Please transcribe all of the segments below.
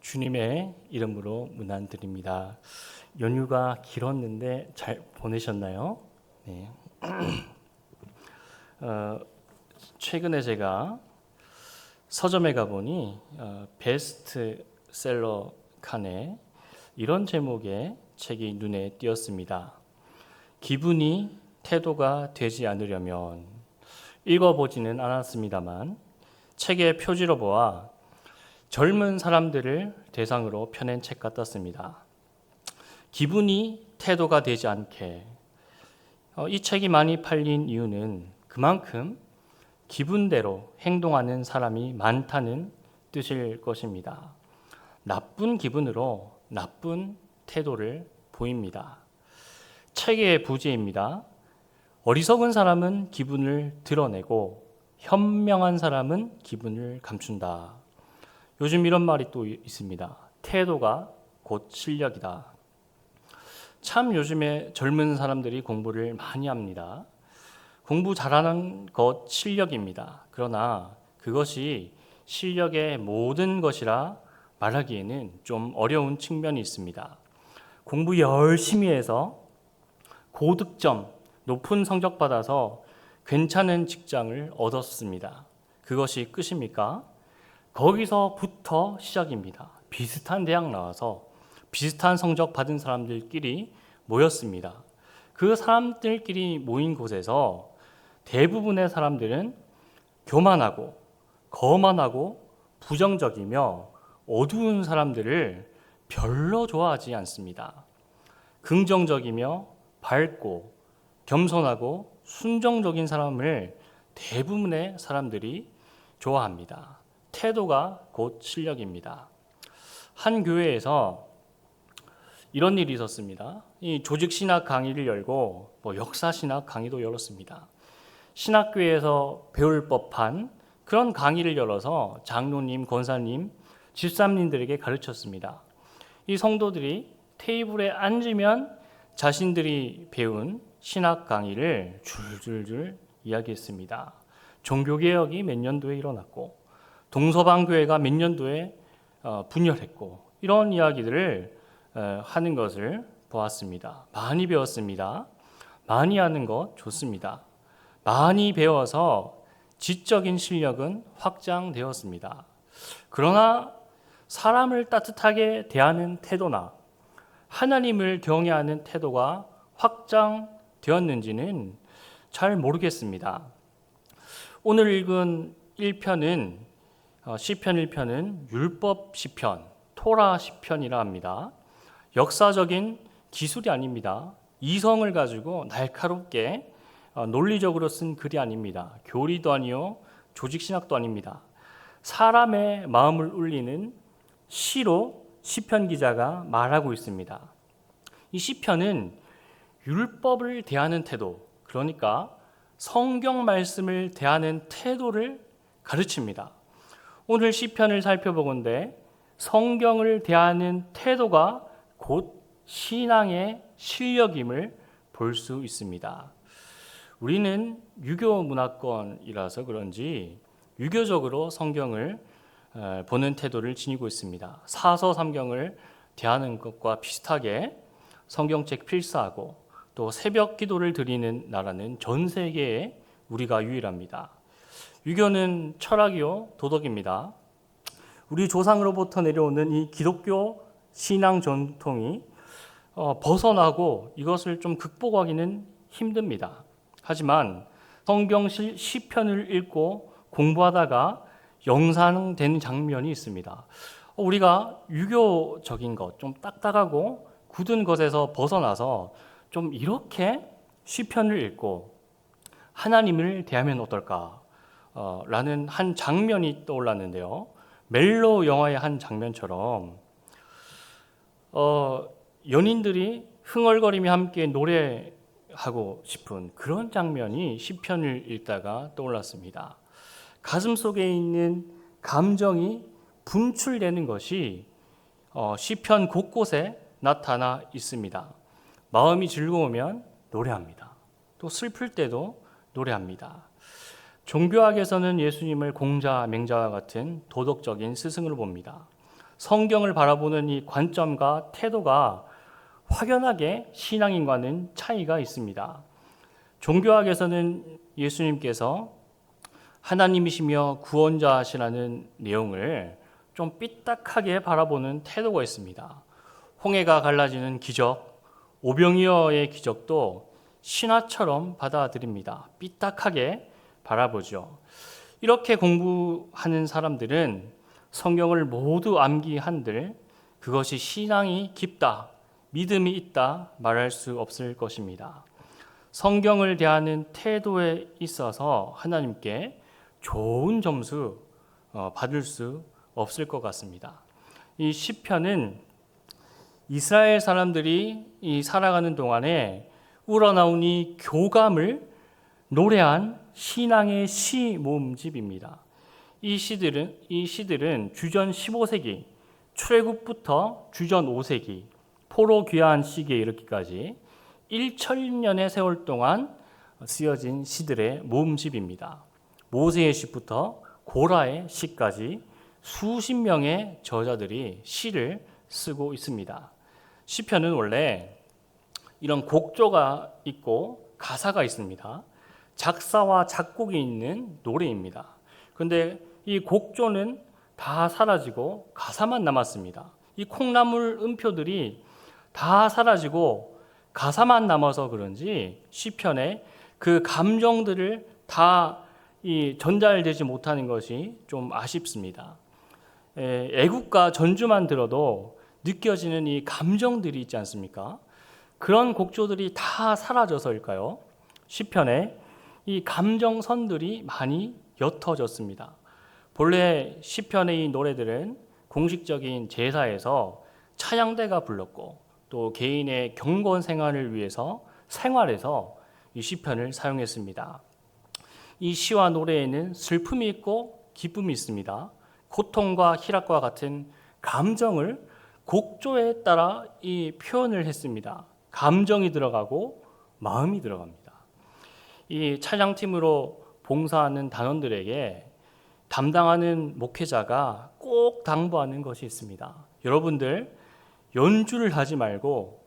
주님의 이름으로 문안드립니다. 연휴가 길었는데 잘 보내셨나요? 네. 최근에 제가 서점에 가보니 베스트셀러 칸에 이런 제목의 책이 눈에 띄었습니다. 기분이 태도가 되지 않으려면. 읽어보지는 않았습니다만 책의 표지로 보아 젊은 사람들을 대상으로 펴낸 책 같았습니다. 기분이 태도가 되지 않게. 이 책이 많이 팔린 이유는 그만큼 기분대로 행동하는 사람이 많다는 뜻일 것입니다. 나쁜 기분으로 나쁜 태도를 보입니다. 책의 부제입니다. 어리석은 사람은 기분을 드러내고 현명한 사람은 기분을 감춘다. 요즘 이런 말이 또 있습니다. 태도가 곧 실력이다. 참 요즘에 젊은 사람들이 공부를 많이 합니다. 공부 잘하는 것 실력입니다. 그러나 그것이 실력의 모든 것이라 말하기에는 좀 어려운 측면이 있습니다. 공부 열심히 해서 고득점, 높은 성적 받아서 괜찮은 직장을 얻었습니다. 그것이 끝입니까? 거기서부터 시작입니다. 비슷한 대학 나와서 비슷한 성적 받은 사람들끼리 모였습니다. 그 사람들끼리 모인 곳에서 대부분의 사람들은 교만하고 거만하고 부정적이며 어두운 사람들을 별로 좋아하지 않습니다. 긍정적이며 밝고 겸손하고 순종적인 사람을 대부분의 사람들이 좋아합니다. 태도가 곧 실력입니다. 한 교회에서 이런 일이 있었습니다. 이 조직신학 강의를 열고 역사신학 강의도 열었습니다. 신학교에서 배울 법한 그런 강의를 열어서 장로님, 권사님, 집사님들에게 가르쳤습니다. 이 성도들이 테이블에 앉으면 자신들이 배운 신학 강의를 줄줄줄 이야기했습니다. 종교개혁이 몇 년도에 일어났고 동서방교회가 몇 년도에 분열했고 이런 이야기들을 하는 것을 보았습니다. 많이 배웠습니다. 많이 하는 것 좋습니다. 많이 배워서 지적인 실력은 확장되었습니다. 그러나 사람을 따뜻하게 대하는 태도나 하나님을 경외하는 태도가 확장되었는지는 잘 모르겠습니다. 오늘 읽은 1편은 시편 1편은 율법 시편, 토라 시편이라 합니다. 역사적인 기술이 아닙니다. 이성을 가지고 날카롭게 논리적으로 쓴 글이 아닙니다. 교리도 아니요 조직신학도 아닙니다. 사람의 마음을 울리는 시로 시편 기자가 말하고 있습니다. 이 시편은 율법을 대하는 태도, 그러니까 성경 말씀을 대하는 태도를 가르칩니다. 오늘 시편을 살펴보건대 성경을 대하는 태도가 곧 신앙의 실력임을 볼 수 있습니다. 우리는 유교 문화권이라서 그런지 유교적으로 성경을 보는 태도를 지니고 있습니다. 사서삼경을 대하는 것과 비슷하게 성경책 필사하고 또 새벽 기도를 드리는 나라는 전 세계에 우리가 유일합니다. 유교는 철학이요 도덕입니다. 우리 조상으로부터 내려오는 이 기독교 신앙 전통이 벗어나고 이것을 좀 극복하기는 힘듭니다. 하지만 성경 시편을 읽고 공부하다가 영상되는 장면이 있습니다. 우리가 유교적인 것, 좀 딱딱하고 굳은 것에서 벗어나서 좀 이렇게 시편을 읽고 하나님을 대하면 어떨까? 라는 한 장면이 떠올랐는데요. 멜로 영화의 한 장면처럼 연인들이 흥얼거리며 함께 노래하고 싶은 그런 장면이 시편을 읽다가 떠올랐습니다. 가슴 속에 있는 감정이 분출되는 것이 시편 곳곳에 나타나 있습니다. 마음이 즐거우면 노래합니다. 또 슬플 때도 노래합니다. 종교학에서는 예수님을 공자, 맹자와 같은 도덕적인 스승으로 봅니다. 성경을 바라보는 이 관점과 태도가 확연하게 신앙인과는 차이가 있습니다. 종교학에서는 예수님께서 하나님이시며 구원자시라는 내용을 좀 삐딱하게 바라보는 태도가 있습니다. 홍해가 갈라지는 기적, 오병이어의 기적도 신화처럼 받아들입니다. 삐딱하게 바라보죠. 이렇게 공부하는 사람들은 성경을 모두 암기한들 그것이 신앙이 깊다, 믿음이 있다 말할 수 없을 것입니다. 성경을 대하는 태도에 있어서 하나님께 좋은 점수 받을 수 없을 것 같습니다. 이 시편은 이스라엘 사람들이 살아가는 동안에 우러나온 이 교감을 노래한 신앙의 시 모음집입니다. 이 시들은 주전 15세기 출애굽부터 주전 5세기 포로 귀환 시기에 이르기까지 1천년의 세월 동안 쓰여진 시들의 모음집입니다. 모세의 시부터 고라의 시까지 수십 명의 저자들이 시를 쓰고 있습니다. 시편은 원래 이런 곡조가 있고 가사가 있습니다. 작사와 작곡이 있는 노래입니다. 그런데 이 곡조는 다 사라지고 가사만 남았습니다. 이 콩나물 음표들이 다 사라지고 가사만 남아서 그런지 시편에 그 감정들을 다 전달되지 못하는 것이 좀 아쉽습니다. 애국가 전주만 들어도 느껴지는 이 감정들이 있지 않습니까? 그런 곡조들이 다 사라져서일까요? 시편에 이 감정선들이 많이 옅어졌습니다. 본래 시편의 이 노래들은 공식적인 제사에서 찬양대가 불렀고 또 개인의 경건 생활을 위해서 생활에서 이 시편을 사용했습니다. 이 시와 노래에는 슬픔이 있고 기쁨이 있습니다. 고통과 희락과 같은 감정을 곡조에 따라 이 표현을 했습니다. 감정이 들어가고 마음이 들어갑니다. 이 찬양팀으로 봉사하는 단원들에게 담당하는 목회자가 꼭 당부하는 것이 있습니다. 여러분들 연주를 하지 말고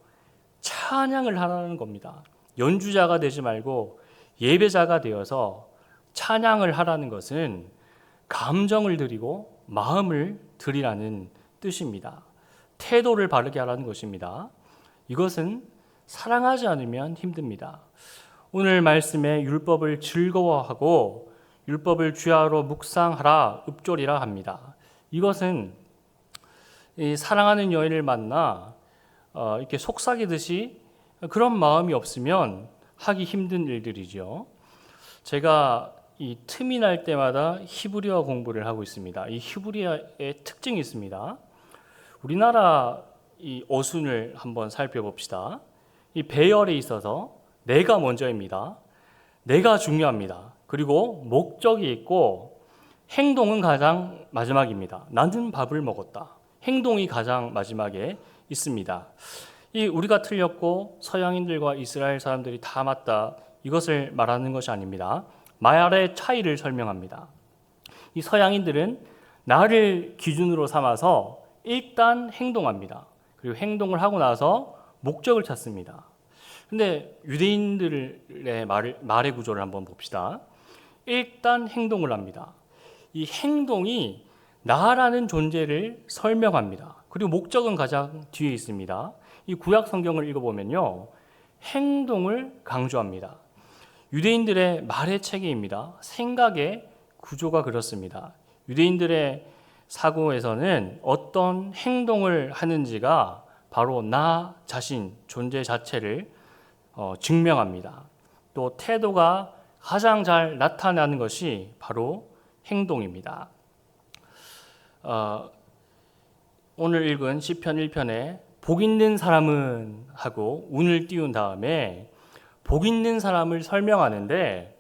찬양을 하라는 겁니다. 연주자가 되지 말고 예배자가 되어서 찬양을 하라는 것은 감정을 드리고 마음을 드리라는 뜻입니다. 태도를 바르게 하라는 것입니다. 이것은 사랑하지 않으면 힘듭니다. 오늘 말씀에 율법을 즐거워하고 율법을 주야로 묵상하라 읊조리라 합니다. 이것은 이 사랑하는 여인을 만나 이렇게 속삭이듯이 그런 마음이 없으면 하기 힘든 일들이죠. 제가 이 틈이 날 때마다 히브리어 공부를 하고 있습니다. 이 히브리어의 특징이 있습니다. 우리나라 이 어순을 한번 살펴봅시다. 이 배열에 있어서 내가 먼저입니다. 내가 중요합니다. 그리고 목적이 있고 행동은 가장 마지막입니다. 나는 밥을 먹었다. 행동이 가장 마지막에 있습니다. 이 우리가 틀렸고 서양인들과 이스라엘 사람들이 다 맞다. 이것을 말하는 것이 아닙니다. 말의 차이를 설명합니다. 이 서양인들은 나를 기준으로 삼아서 일단 행동합니다. 그리고 행동을 하고 나서 목적을 찾습니다. 근데 유대인들의 말의 구조를 한번 봅시다. 일단 행동을 합니다. 이 행동이 나라는 존재를 설명합니다. 그리고 목적은 가장 뒤에 있습니다. 이 구약 성경을 읽어보면요, 행동을 강조합니다. 유대인들의 말의 체계입니다. 생각의 구조가 그렇습니다. 유대인들의 사고에서는 어떤 행동을 하는지가 바로 나 자신, 존재 자체를 증명합니다. 또 태도가 가장 잘 나타나는 것이 바로 행동입니다. 오늘 읽은 시편 1편에 복 있는 사람은 하고 운을 띄운 다음에 복 있는 사람을 설명하는데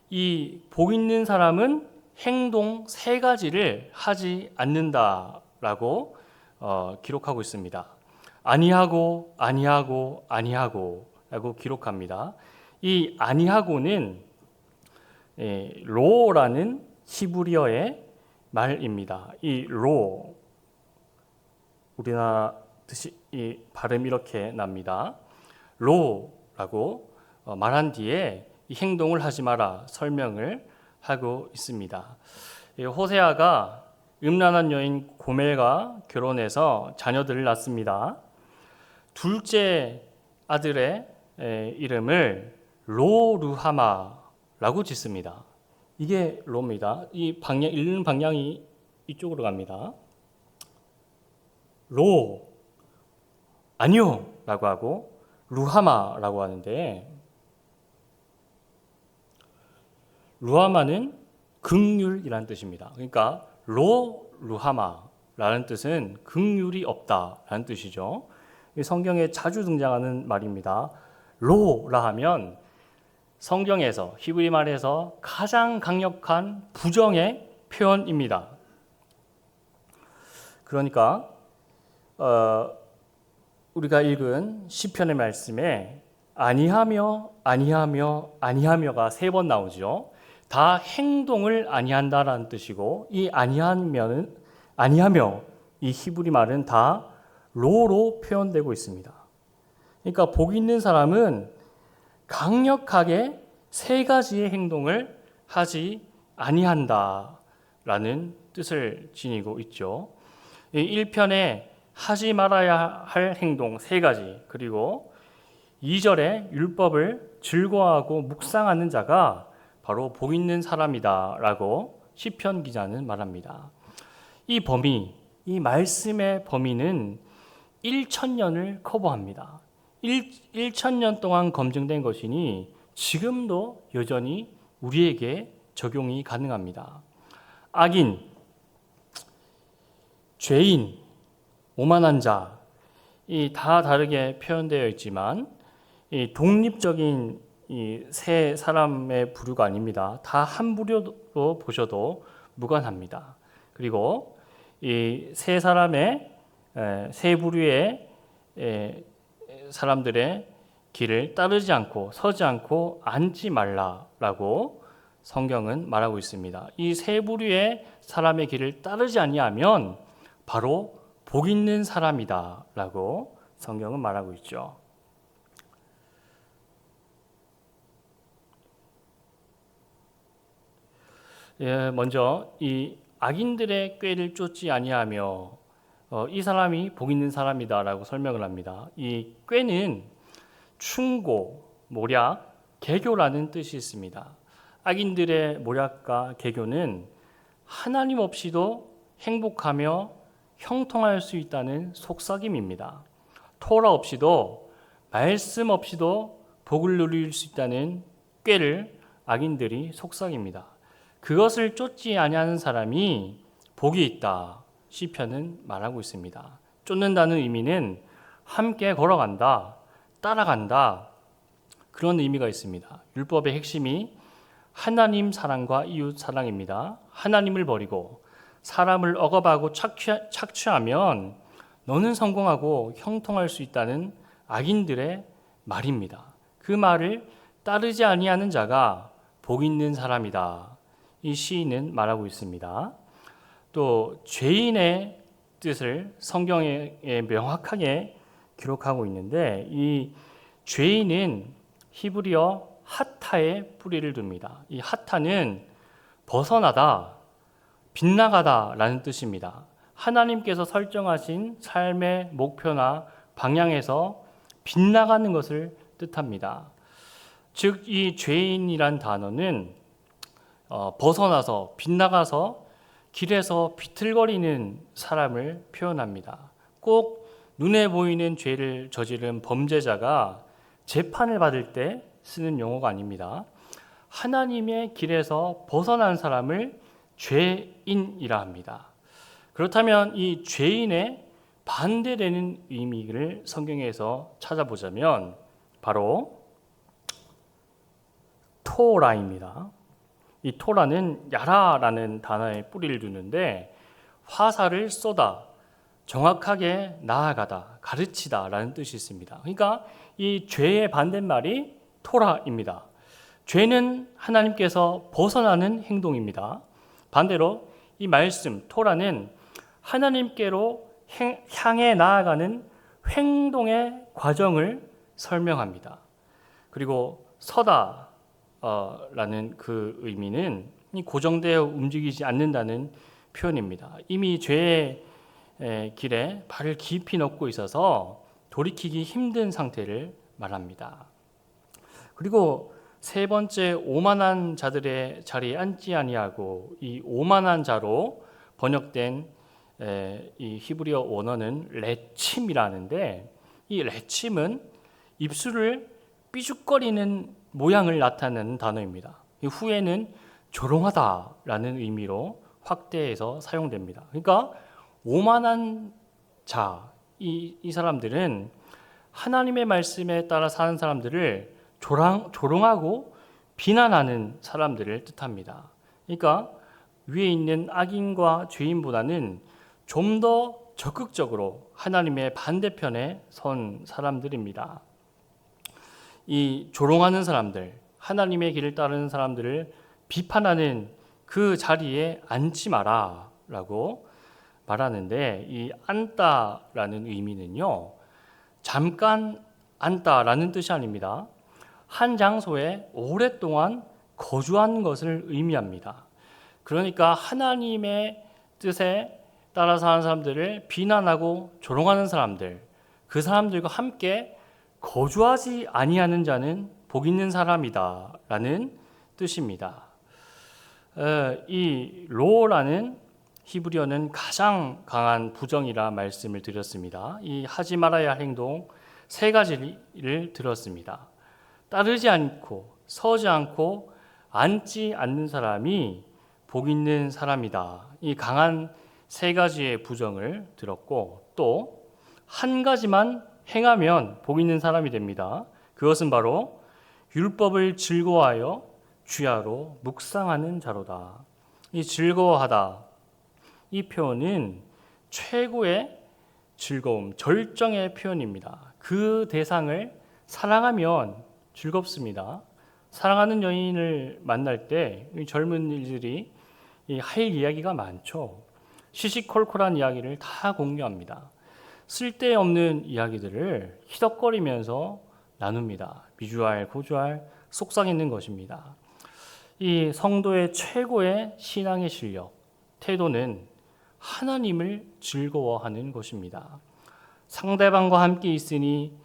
이 복 있는 사람은 행동 3가지를 하지 않는다라고 기록하고 있습니다. 아니하고 라고 기록합니다. 이 아니하고는 로라는 히브리어의 말입니다. 이 로, 우리나라 뜻이 이 발음이 이렇게 납니다. 로라고 말한 뒤에 이 행동을 하지 마라 설명을 하고 있습니다. 호세아가 음란한 여인 고멜과 결혼해서 자녀들을 낳습니다. 둘째 아들의 이름을 로루하마라고 짓습니다. 이게 로입니다. 이 방향 읽는 방향이 이쪽으로 갑니다. 로 아니요 라고 하고 루하마라고 하는데, 루하마는 긍휼이라는 뜻입니다. 그러니까 루하마라는 뜻은 긍휼이 없다라는 뜻이죠. 성경에 자주 등장하는 말입니다. 로라 하면 성경에서 히브리 말에서 가장 강력한 부정의 표현입니다. 그러니까 우리가 읽은 시편의 말씀에 아니하며 아니하며 아니하며가 3번 나오죠. 다 행동을 아니한다라는 뜻이고, 이 아니하며 이 히브리 말은 다 로로 표현되고 있습니다. 그러니까 복 있는 사람은 강력하게 3가지의 행동을 하지 아니한다라는 뜻을 지니고 있죠. 1편에 하지 말아야 할 행동 3가지, 그리고 2절에 율법을 즐거워하고 묵상하는 자가 바로 복 있는 사람이다 라고 시편 기자는 말합니다. 이 범위, 이 말씀의 범위는 1000년을 커버합니다. 1000년 동안 검증된 것이니 지금도 여전히 우리에게 적용이 가능합니다. 악인, 죄인, 오만한 자, 이 다 다르게 표현되어 있지만 이 독립적인 이 세 사람의 부류가 아닙니다. 다 한 부류로 보셔도 무관합니다. 그리고 이 세 사람의 세 부류의 사람들의 길을 따르지 않고 서지 않고 앉지 말라라고 성경은 말하고 있습니다. 이 세 부류의 사람의 길을 따르지 아니하면 바로 복 있는 사람이다라고 성경은 말하고 있죠. 먼저 이 악인들의 꾀를 쫓지 아니하며 이 사람이 복 있는 사람이다라고 설명을 합니다. 이 꾀는 충고, 모략, 개교라는 뜻이 있습니다. 악인들의 모략과 개교는 하나님 없이도 행복하며 형통할 수 있다는 속삭임입니다. 토라 없이도, 말씀 없이도 복을 누릴 수 있다는 꾀를 악인들이 속삭입니다. 그것을 쫓지 아니하는 사람이 복이 있다, 시편은 말하고 있습니다. 쫓는다는 의미는 함께 걸어간다, 따라간다, 그런 의미가 있습니다. 율법의 핵심이 하나님 사랑과 이웃 사랑입니다. 하나님을 버리고 사람을 억압하고 착취하면 너는 성공하고 형통할 수 있다는 악인들의 말입니다. 그 말을 따르지 아니하는 자가 복 있는 사람이다, 이 시인은 말하고 있습니다. 또 죄인의 뜻을 성경에 명확하게 기록하고 있는데, 이 죄인은 히브리어 하타에 뿌리를 둡니다. 이 하타는 벗어나다, 빗나가다라는 뜻입니다. 하나님께서 설정하신 삶의 목표나 방향에서 빗나가는 것을 뜻합니다. 즉, 이 죄인이란 단어는 벗어나서, 빗나가서 길에서 비틀거리는 사람을 표현합니다. 꼭 눈에 보이는 죄를 저지른 범죄자가 재판을 받을 때 쓰는 용어가 아닙니다. 하나님의 길에서 벗어난 사람을 죄인이라 합니다. 그렇다면 이 죄인의 반대되는 의미를 성경에서 찾아보자면 바로 토라입니다. 이 토라는 야라라는 단어에 뿌리를 두는데, 화살을 쏘다, 정확하게 나아가다, 가르치다 라는 뜻이 있습니다. 그러니까 이 죄의 반대말이 토라입니다. 죄는 하나님께서 벗어나는 행동입니다. 반대로 이 말씀 토라는 하나님께로 향해 나아가는 행동의 과정을 설명합니다. 그리고 서다 라는 그 의미는 고정되어 움직이지 않는다는 표현입니다. 이미 죄의 길에 발을 깊이 넣고 있어서 돌이키기 힘든 상태를 말합니다. 그리고 세 번째, 오만한 자들의 자리에 앉지 아니하고, 이 오만한 자로 번역된 이 히브리어 원어는 레침이라는데, 이 레침은 입술을 삐죽거리는 모양을 나타내는 단어입니다. 후에는 조롱하다라는 의미로 확대해서 사용됩니다. 그러니까 오만한 자, 이 사람들은 하나님의 말씀에 따라 사는 사람들을 조롱하고 비난하는 사람들을 뜻합니다. 그러니까 위에 있는 악인과 죄인보다는 좀 더 적극적으로 하나님의 반대편에 선 사람들입니다. 이 조롱하는 사람들, 하나님의 길을 따르는 사람들을 비판하는 그 자리에 앉지 마라 라고 말하는데, 이 앉다라는 의미는요, 잠깐 앉다라는 뜻이 아닙니다. 한 장소에 오랫동안 거주한 것을 의미합니다. 그러니까 하나님의 뜻에 따라 사는 사람들을 비난하고 조롱하는 사람들, 그 사람들과 함께 거주하지 아니하는 자는 복 있는 사람이다 라는 뜻입니다. 이 로라는 히브리어는 가장 강한 부정이라 말씀을 드렸습니다. 이 하지 말아야 할 행동 세 가지를 들었습니다. 따르지 않고, 서지 않고, 앉지 않는 사람이 복 있는 사람이다. 이 강한 세 가지의 부정을 들었고, 또 한 가지만 행하면 복 있는 사람이 됩니다. 그것은 바로 율법을 즐거워하여 주야로 묵상하는 자로다. 이 즐거워하다, 이 표현은 최고의 즐거움, 절정의 표현입니다. 그 대상을 사랑하면 즐겁습니다. 사랑하는 여인을 만날 때 젊은 이들이 할 이야기가 많죠. 시시콜콜한 이야기를 다 공유합니다. 쓸데없는 이야기들을 희덕거리면서 나눕니다. 미주알, 고주알, 속삭이는 것입니다. 이 성도의 최고의 신앙의 실력, 태도는 하나님을 즐거워하는 것입니다. 상대방과 함께 있으니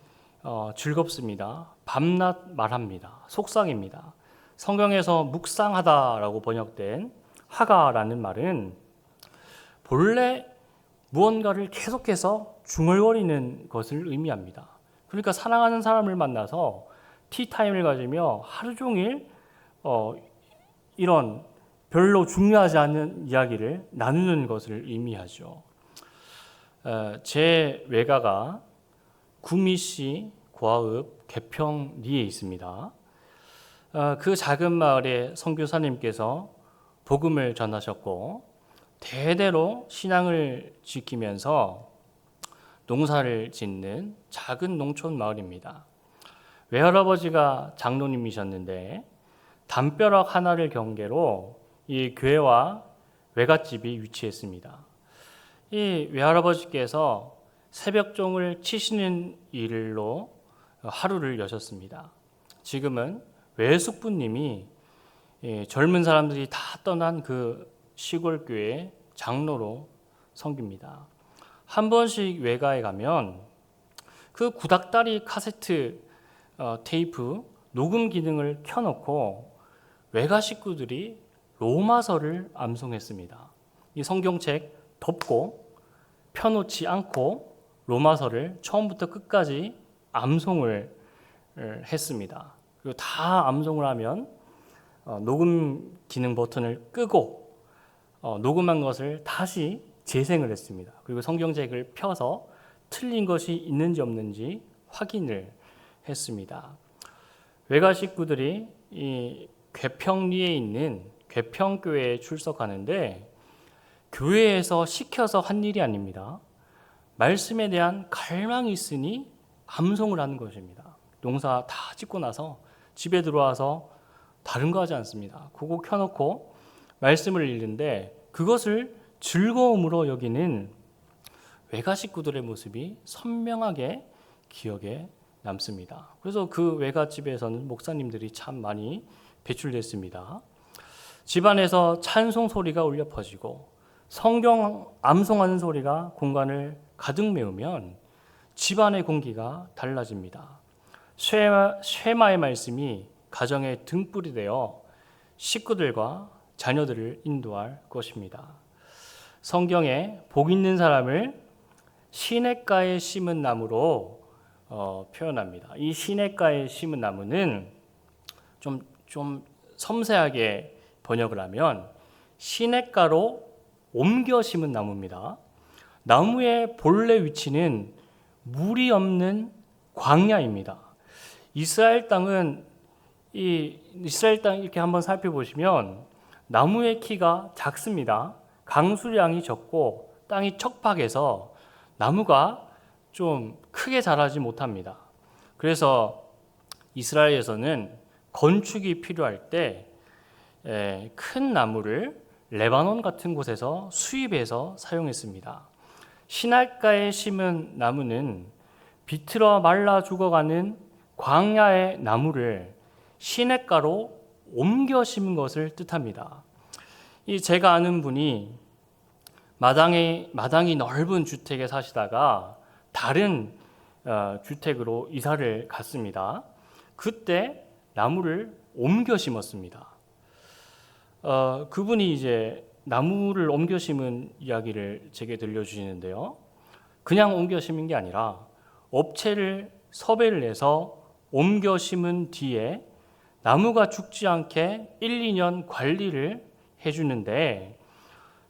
즐겁습니다. 밤낮 말합니다. 속삭입니다. 성경에서 묵상하다라고 번역된 하가라는 말은 본래 무언가를 계속해서 중얼거리는 것을 의미합니다. 그러니까 사랑하는 사람을 만나서 티타임을 가지며 하루 종일 이런 별로 중요하지 않은 이야기를 나누는 것을 의미하죠. 제 외가가 구미시 고아읍 개평리에 있습니다. 그 작은 마을에 선교사님께서 복음을 전하셨고, 대대로 신앙을 지키면서 농사를 짓는 작은 농촌 마을입니다. 외할아버지가 장로님이셨는데 담벼락 하나를 경계로 이 교회와 외갓집이 위치했습니다. 이 외할아버지께서 새벽종을 치시는 일로 하루를 여셨습니다. 지금은 외숙부님이 젊은 사람들이 다 떠난 그 시골 교회 장로로 섬깁니다. 한 번씩 외가에 가면 그 구닥다리 카세트 테이프 녹음 기능을 켜놓고 외가 식구들이 로마서를 암송했습니다. 이 성경책 덮고 펴놓지 않고 로마서를 처음부터 끝까지 암송을 했습니다. 그리고 다 암송을 하면 녹음 기능 버튼을 끄고 녹음한 것을 다시 재생을 했습니다. 그리고 성경책을 펴서 틀린 것이 있는지 없는지 확인을 했습니다. 외가 식구들이 이 괴평리에 있는 괴평교회에 출석하는데 교회에서 시켜서 한 일이 아닙니다. 말씀에 대한 갈망이 있으니 암송을 하는 것입니다. 농사 다 짓고 나서 집에 들어와서 다른 거 하지 않습니다. 그거 켜놓고 말씀을 읽는데 그것을 즐거움으로 여기는 외가 식구들의 모습이 선명하게 기억에 남습니다. 그래서 그 외갓집에서는 목사님들이 참 많이 배출됐습니다. 집안에서 찬송 소리가 울려 퍼지고 성경 암송하는 소리가 공간을 가득 메우면 집안의 공기가 달라집니다. 쉐마의 말씀이 가정의 등불이 되어 식구들과 자녀들을 인도할 것입니다. 성경에 복 있는 사람을 시냇가에 심은 나무로 표현합니다. 이 시냇가에 심은 나무는 좀 섬세하게 번역을 하면 시냇가로 옮겨 심은 나무입니다. 나무의 본래 위치는 물이 없는 광야입니다. 이스라엘 땅 이렇게 한번 살펴보시면 나무의 키가 작습니다. 강수량이 적고 땅이 척박해서 나무가 좀 크게 자라지 못합니다. 그래서 이스라엘에서는 건축이 필요할 때 큰 나무를 레바논 같은 곳에서 수입해서 사용했습니다. 시냇가에 심은 나무는 비틀어 말라 죽어가는 광야의 나무를 시냇가로 옮겨 심은 것을 뜻합니다. 제가 아는 분이 마당이 넓은 주택에 사시다가 다른 주택으로 이사를 갔습니다. 그때 나무를 옮겨 심었습니다. 그분이 이제 나무를 옮겨 심은 이야기를 제게 들려주시는데요. 그냥 옮겨 심은 게 아니라 업체를 섭외를 해서 옮겨 심은 뒤에 나무가 죽지 않게 1, 2년 관리를 해주는데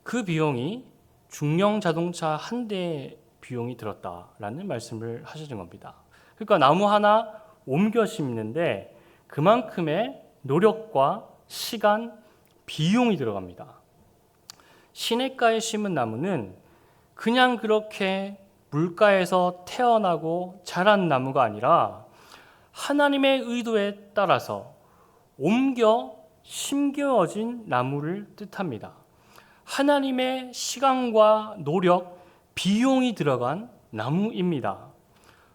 그 비용이 중형 자동차 한 대 비용이 들었다라는 말씀을 하시는 겁니다. 그러니까 나무 하나 옮겨 심는데 그만큼의 노력과 시간, 비용이 들어갑니다. 시냇가에 심은 나무는 그냥 그렇게 물가에서 태어나고 자란 나무가 아니라 하나님의 의도에 따라서 옮겨 심겨진 나무를 뜻합니다. 하나님의 시간과 노력, 비용이 들어간 나무입니다.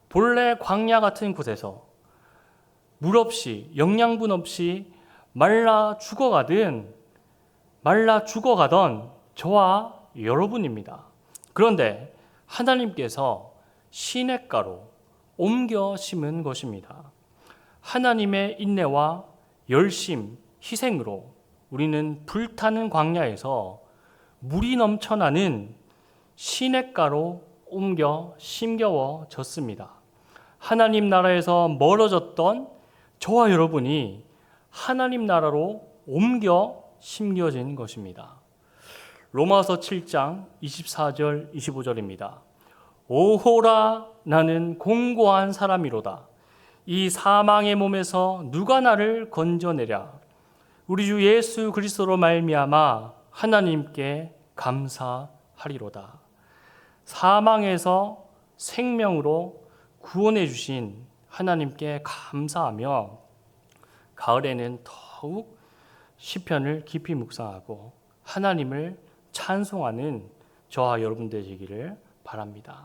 본래 광야 같은 곳에서 물 없이, 영양분 없이 말라 죽어가던 저와 여러분입니다. 그런데 하나님께서 시냇가로 옮겨 심은 것입니다. 하나님의 인내와 열심, 희생으로 우리는 불타는 광야에서 물이 넘쳐나는 시냇가로 옮겨 심겨졌습니다. 하나님 나라에서 멀어졌던 저와 여러분이 하나님 나라로 옮겨 심겨진 것입니다. 로마서 7장 24절 25절입니다. 오호라 나는 공고한 사람이로다. 이 사망의 몸에서 누가 나를 건져내랴. 우리 주 예수 그리스도로 말미암아 하나님께 감사하리로다. 사망에서 생명으로 구원해 주신 하나님께 감사하며 가을에는 더욱 시편을 깊이 묵상하고 하나님을 찬송하는 저와 여러분 되시기를 바랍니다.